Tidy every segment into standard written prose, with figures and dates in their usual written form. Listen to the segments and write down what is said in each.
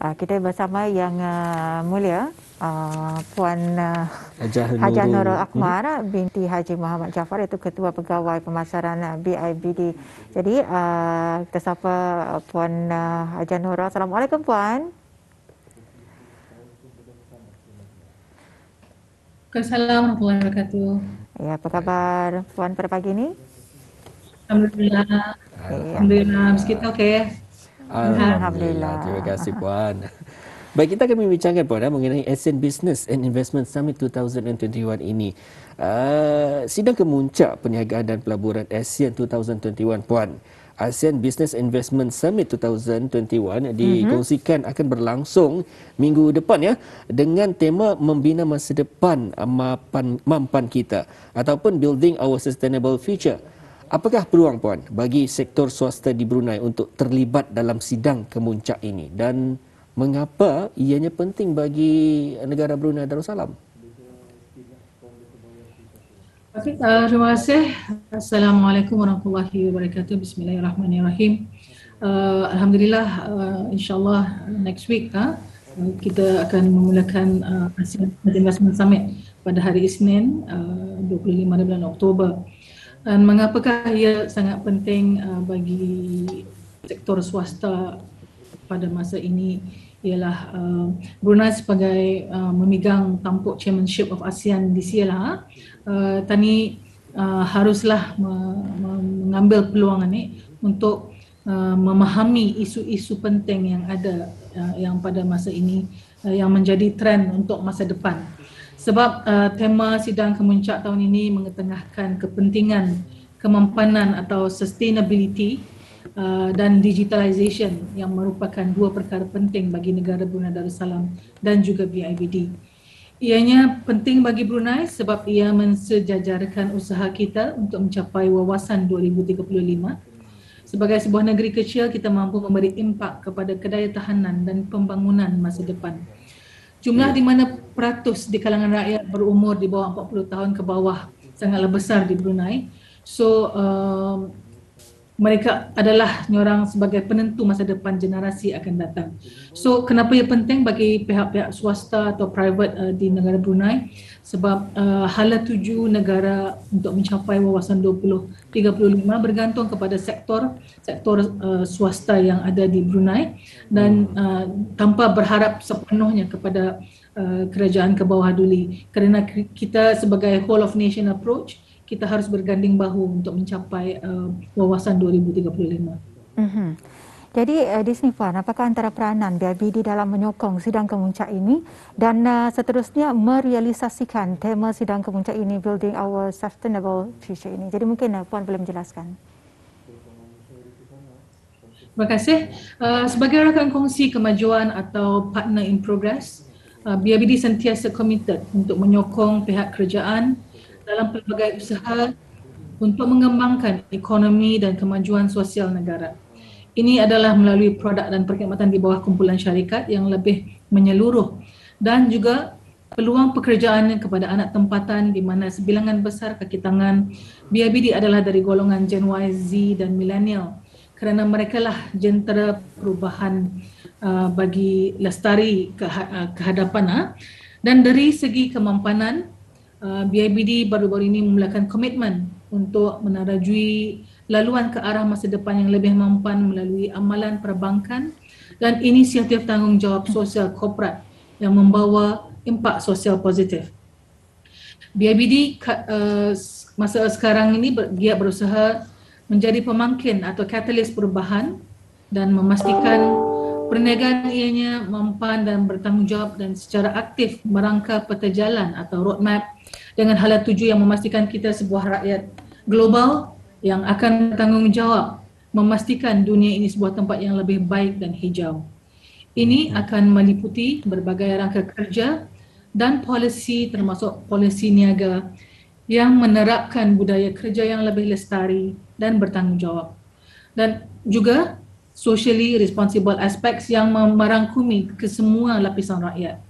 Kita bersama yang mulia Puan Hajah Nurul Nurul Akmal binti Haji Muhammad Jaafar, iaitu Ketua Pegawai Pemasaran BIBD. Jadi kita sapa Puan Hajah Nurul. Assalamualaikum Puan. Assalamualaikum warahmatullahi wabarakatuh. Ya, apa kabar Puan pada pagi ini? Alhamdulillah. Alhamdulillah. Kita okey. Alhamdulillah. Terima kasih Puan. Baik, kita akan membincangkan Puan mengenai ASEAN Business and Investment Summit 2021 ini. Sidang kemuncak perniagaan dan pelaburan ASEAN 2021 Puan. ASEAN Business Investment Summit 2021 dikongsikan akan berlangsung minggu depan ya, dengan tema membina masa depan mampan kita ataupun Building Our Sustainable Future. Apakah peluang Puan bagi sektor swasta di Brunei untuk terlibat dalam sidang kemuncak ini, dan mengapa ianya penting bagi negara Brunei Darussalam? Okay, terima kasih. Assalamualaikum warahmatullahi wabarakatuh. Bismillahirrahmanirrahim. Alhamdulillah, insyaAllah next week kita akan memulakan ASEAN Investment Summit pada hari Isnin 25 bulan Oktober. Dan mengapakah ia sangat penting bagi sektor swasta pada masa ini ialah Brunei sebagai memegang tampuk chairmanship of ASEAN this year Tani haruslah mengambil peluang ini untuk memahami isu-isu penting yang ada yang pada masa ini yang menjadi trend untuk masa depan. Sebab tema sidang kemuncak tahun ini mengetengahkan kepentingan kemampanan atau sustainability dan digitalization yang merupakan dua perkara penting bagi negara Brunei Darussalam dan juga BIBD. Ianya penting bagi Brunei sebab ia mensejajarkan usaha kita untuk mencapai wawasan 2035. Sebagai sebuah negeri kecil, kita mampu memberi impak kepada kedayatahanan dan pembangunan masa depan. Jumlah di mana peratus di kalangan rakyat berumur di bawah 40 tahun ke bawah sangatlah besar di Brunei. So mereka adalah orang sebagai penentu masa depan generasi akan datang. So kenapa ia penting bagi pihak-pihak swasta atau private di negara Brunei? Sebab hala tuju negara untuk mencapai wawasan 2035 bergantung kepada sektor swasta yang ada di Brunei, dan tanpa berharap sepenuhnya kepada kerajaan ke bawah duli, kerana kita sebagai whole of nation approach, kita harus berganding bahu untuk mencapai wawasan 2035. Jadi di sini Puan, apakah antara peranan BIBD dalam menyokong sidang kemuncak ini dan seterusnya merealisasikan tema sidang kemuncak ini, Building Our Sustainable Future ini? Jadi mungkin Puan boleh menjelaskan. Terima kasih. Sebagai rakan kongsi kemajuan atau partner in progress, BIBD sentiasa komited untuk menyokong pihak kerajaan dalam pelbagai usaha untuk mengembangkan ekonomi dan kemajuan sosial negara. Ini adalah melalui produk dan perkhidmatan di bawah kumpulan syarikat yang lebih menyeluruh, dan juga peluang pekerjaan kepada anak tempatan di mana sebilangan besar kaki tangan BIBD adalah dari golongan Gen Y, Z dan Millennial, kerana mereka lah jentera perubahan bagi lestari ke hadapan. Dan dari segi kemampanan, BIBD baru-baru ini memulakan komitmen untuk menarajui laluan ke arah masa depan yang lebih mampan melalui amalan perbankan dan inisiatif tanggungjawab sosial korporat yang membawa impak sosial positif. BIBD masa sekarang ini giat berusaha menjadi pemangkin atau katalis perubahan dan memastikan perniagaan ianya mampan dan bertanggungjawab dan secara aktif merangka peta jalan atau roadmap dengan hala tuju yang memastikan kita sebuah rakyat global yang akan bertanggungjawab memastikan dunia ini sebuah tempat yang lebih baik dan hijau. Ini akan meliputi berbagai rangka kerja dan polisi termasuk polisi niaga yang menerapkan budaya kerja yang lebih lestari dan bertanggungjawab. Dan juga socially responsible aspects yang merangkumi kesemua lapisan rakyat.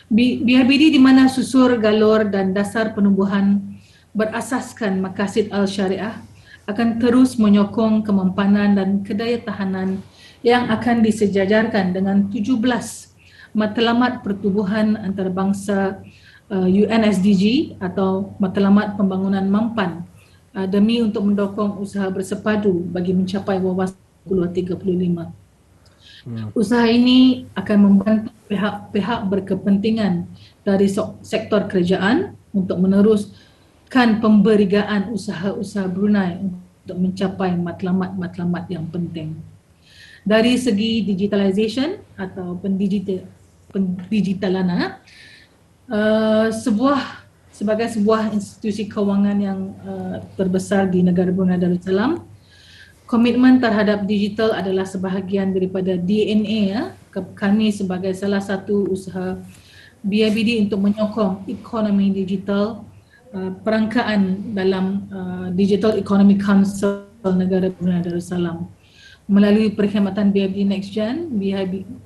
BIBD di mana susur galur dan dasar penumbuhan berasaskan maqasid al-syariah akan terus menyokong kemampanan dan kedayatahanan yang akan disejajarkan dengan 17 matlamat pertubuhan antarabangsa UNSDG atau matlamat pembangunan mampan demi untuk mendukung usaha bersepadu bagi mencapai wawasan 2035. Usaha ini akan membantu pihak-pihak berkepentingan dari sektor kerajaan untuk meneruskan pemberigaan usaha-usaha Brunei untuk mencapai matlamat-matlamat yang penting. Dari segi digitalization atau pendigitalan, sebagai sebuah institusi kewangan yang terbesar di negara Brunei Darussalam, komitmen terhadap digital adalah sebahagian daripada DNA kami sebagai salah satu usaha BIBD untuk menyokong ekonomi digital, perangkaan dalam Digital Economy Council negara Brunei Darussalam. Melalui perkhidmatan BIBD NextGen,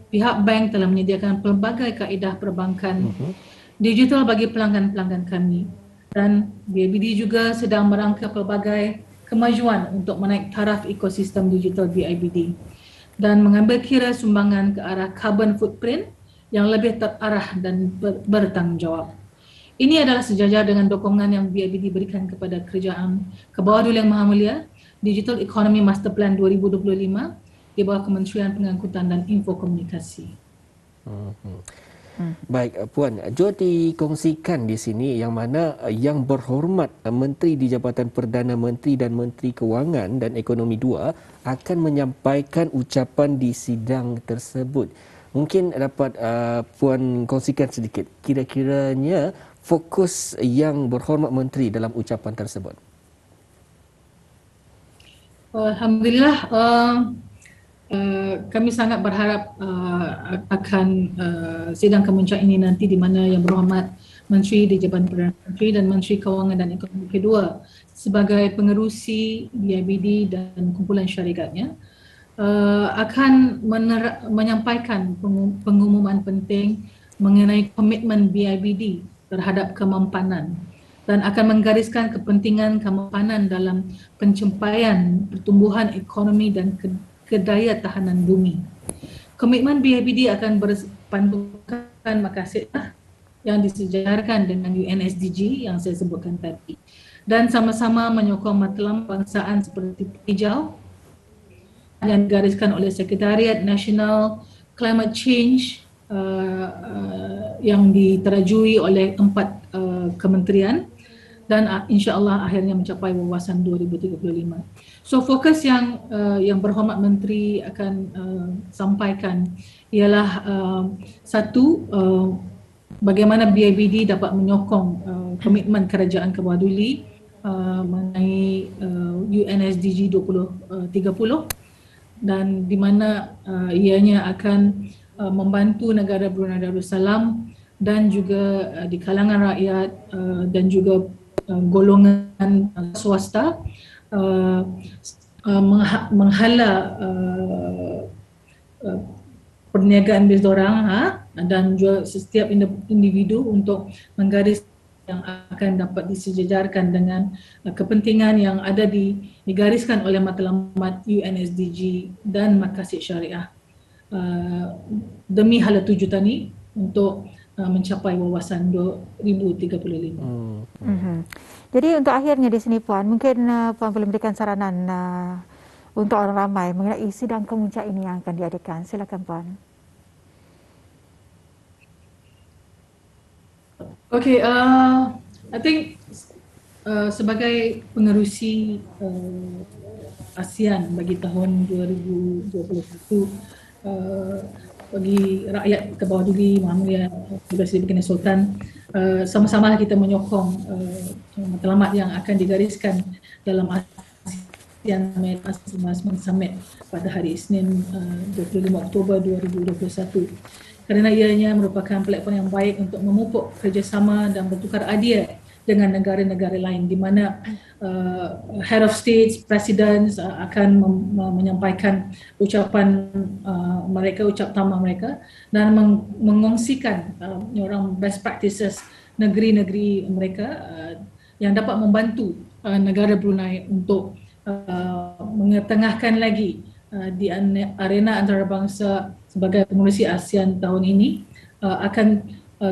pihak bank telah menyediakan pelbagai kaedah perbankan digital bagi pelanggan-pelanggan kami, dan BIBD juga sedang merangka pelbagai kemajuan untuk menaik taraf ekosistem digital BIBD dan mengambil kira sumbangan ke arah carbon footprint yang lebih terarah dan bertanggungjawab. Ini adalah sejajar dengan dukungan yang BIBD berikan kepada kerajaan Kebawah Duli Yang Maha Mulia Digital Economy Master Plan 2025 di bawah Kementerian Pengangkutan dan Infokomunikasi. Baik, Puan, jom dikongsikan di sini yang mana yang berhormat Menteri di Jabatan Perdana Menteri dan Menteri Kewangan dan Ekonomi 2 akan menyampaikan ucapan di sidang tersebut. Mungkin dapat Puan kongsikan sedikit kira-kiranya fokus yang berhormat Menteri dalam ucapan tersebut. Alhamdulillah, kami sangat berharap akan sidang kemuncak ini nanti di mana Yang Berhormat Menteri di Jabatan Perdana Menteri dan Menteri Kewangan dan Ekonomi kedua sebagai pengerusi BIBD dan kumpulan syarikatnya akan menyampaikan pengumuman penting mengenai komitmen BIBD terhadap kemampanan dan akan menggariskan kepentingan kemampanan dalam pencapaian pertumbuhan ekonomi dan kedaya tahanan bumi. Komitmen BIBD akan berpandukan maqasid yang disejajarkan dengan UNSDG yang saya sebutkan tadi dan sama-sama menyokong matlamat bangsaan seperti hijau yang digariskan oleh Sekretariat Nasional Climate Change yang diterajui oleh 4 kementerian dan insya-Allah akhirnya mencapai wawasan 2035. So fokus yang berhormat Menteri akan sampaikan ialah satu, bagaimana BIBD dapat menyokong komitmen kerajaan Kebawah Duli mengenai UNSDG 2030 dan di mana ianya akan membantu negara Brunei Darussalam dan juga di kalangan rakyat dan juga golongan swasta menghala perniagaan bisnes orang dan juga setiap individu untuk menggaris yang akan dapat disejajarkan dengan kepentingan yang ada digariskan oleh matlamat UNSDG dan maqasid syariah demi hala tuju tani untuk mencapai wawasan 2035. Jadi untuk akhirnya di sini Puan, mungkin Puan boleh memberikan saranan untuk orang ramai mengenai sidang kemuncak ini yang akan diadakan. Silakan Puan. Okay, I think sebagai pengerusi ASEAN bagi tahun 2021 bagi rakyat Kebawah Duli Maha Mulia Presiden Brunei Sultan, sama-sama kita menyokong matlamat yang akan digariskan dalam ASEAN Investment Summit pada hari Isnin 25 Oktober 2021 kerana ianya merupakan platform yang baik untuk memupuk kerjasama dan bertukar idea dengan negara-negara lain di mana head of states, presidents akan menyampaikan ucapan mereka, ucap tama mereka dan mengongsikan orang best practices negeri-negeri mereka yang dapat membantu negara Brunei untuk mengetengahkan lagi di arena antarabangsa sebagai pengerusi ASEAN tahun ini akan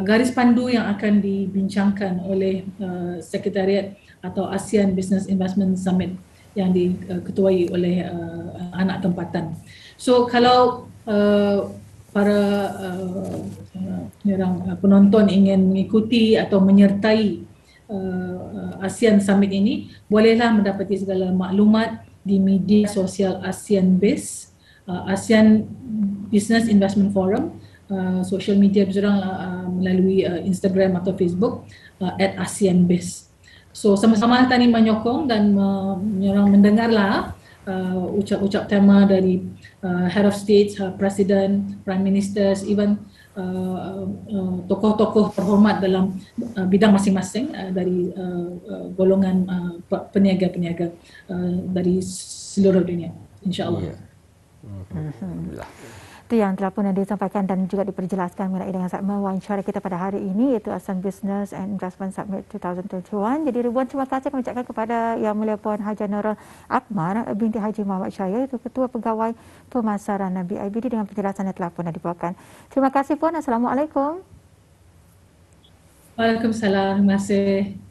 garis pandu yang akan dibincangkan oleh Sekretariat atau ASEAN Business Investment Summit yang diketuai oleh anak tempatan. So kalau para penonton ingin mengikuti atau menyertai ASEAN Summit ini, bolehlah mendapati segala maklumat di media sosial ASEAN Base, ASEAN Business Investment Forum, social media berjurang melalui Instagram atau Facebook @ASEAN Base. So sama-sama tadi menyokong dan mendengarlah ucap-ucap tema dari Head of States, Presiden, Prime Ministers, even tokoh-tokoh terhormat dalam bidang masing-masing dari golongan peniaga-peniaga dari seluruh dunia, insyaAllah. Ya. Alhamdulillah. Itu yang telah pun disampaikan dan juga diperjelaskan mengenai dengan segmen wawancara kita pada hari ini, iaitu ASEAN Business and Investment Summit 2021. Jadi ribuan terima kasih kami ucapkan kepada Yang Mulia Puan Haji Nurul Akmal binti Haji Muhammad Syahir, itu Ketua Pegawai Pemasaran BIBD, dengan penjelasan yang telah pun dibawakan. Terima kasih Puan. Assalamualaikum. Waalaikumsalam. Terima kasih.